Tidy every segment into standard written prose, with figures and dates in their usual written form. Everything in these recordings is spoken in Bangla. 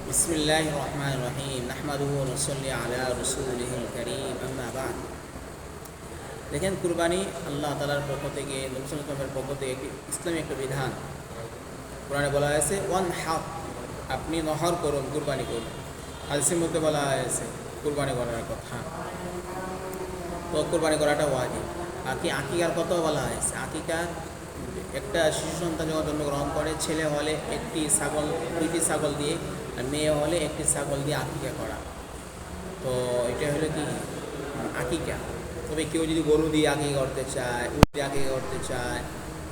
বিসমিল্লাহির রহমানির রহিম নাহমাদুহু ওয়া নুসাল্লি আলা রাসূলিহিল কারীম আম্মা বা'দ। দেখেন, কুরবানি আল্লাহ তাআলার পক্ষ থেকে, নবী সাল্লাল্লাহু আলাইহি ওয়াসাল্লামের পক্ষ থেকে একটি ইসলামী একটা বিধান। কোরআনে বলা হয়েছে ওয়ান হাক, আপনি নহর করুন, কুরবানি করুন। হাদিসের মধ্যে বলা হয়েছে কুরবানি করার কথা। তো কুরবানি করাটা ওয়াজিব। আকিকার কথাও বলা হয়েছে। আকিকা একটা শিশু সন্তান যখন জন্মগ্রহণ করে, ছেলে হলে একটি ছাগল, দুইটি ছাগল দিয়ে, আর মেয়ে হলে একটি ছাগল দিয়ে আকিকা করা। তো এটা হলো কি আকিকা। তবে কেউ যদি গরু দিয়ে আকিকা করতে চায়, উট দিয়ে আকিকা করতে চায়,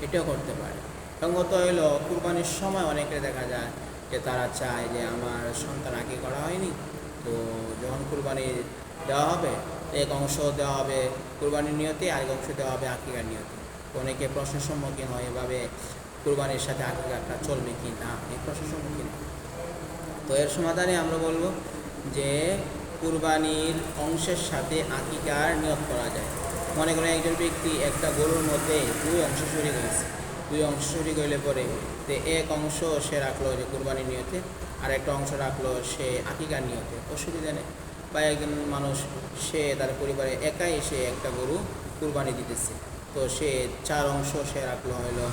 এটাও করতে পারে। সঙ্গত হলো কুরবানির সময় অনেকে দেখা যায় যে তারা চায় যে আমার সন্তান আকিকা করা হয়নি, তো যখন কুরবানি দেওয়া হবে এক অংশ দেওয়া হবে কুরবানির নিয়তে, আরেক অংশ দেওয়া হবে আকিকার নিয়তে। অনেকে প্রশ্নের সম্মুখীন হয়, এভাবে কুরবানির সাথে আকিকাটা চলবে কি না, এই প্রশ্নের সম্মুখীন। তো এর সমাধানে আমরা বলবো যে কুরবানির অংশের সাথে আকিকার নিয়ত করা যায়। মনে করেন একজন ব্যক্তি একটা গরুর মধ্যে দুই অংশ শরীক হয়েছে, দুই অংশ শরীক হইলে পরে যে এক অংশ সে রাখলো যে কুরবানির নিয়তে, আর একটা অংশ রাখলো সে আকিকার নিয়তে, অসুবিধা নেই। বা একজন মানুষ, সে তার পরিবারে একাই সে একটা গরু কুরবানি দিতেছে, তো সে চার অংশ সে রাখলো হলো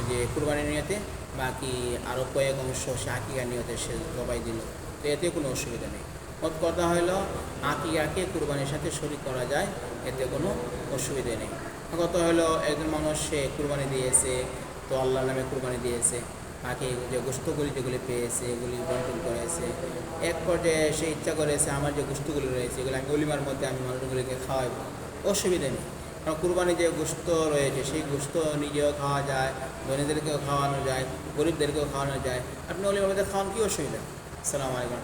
যে কুরবানির নিয়তে, বাকি আরও কয়েক অংশ সে আকিকার নিয়তে সে জবাই দিল। তো এতে কোনো অসুবিধা নেই। মোট কথা হলো আকিকাকে কুরবানির সাথে শরীক করা যায়, এতে কোনো অসুবিধা নেই। কথা হলো একজন মানুষ সে কুরবানি দিয়েছে, তো আল্লাহর নামে কুরবানি দিয়েছে, বাকি যে গোস্তগুলি যেগুলি পেয়েছে এগুলি বন্টন করেছে। এক পর্যায়ে সে ইচ্ছা করেছে আমার যে গোস্তগুলি রয়েছে এগুলো আমি অলিমার মধ্যে আমি মানুষগুলিকে খাওয়াইব, অসুবিধা নেই। কারণ কুরবানি যে গোস্ত রয়েছে সেই গোস্ত নিজেও খাওয়া যায়, ধনীদেরকেও খাওয়ানো যায়, গরিবদেরকেও খাওয়ানো যায়। আপনি অলিমার মধ্যে খাওয়ান, কী অসুবিধা? আসসালামু আলাইকুম।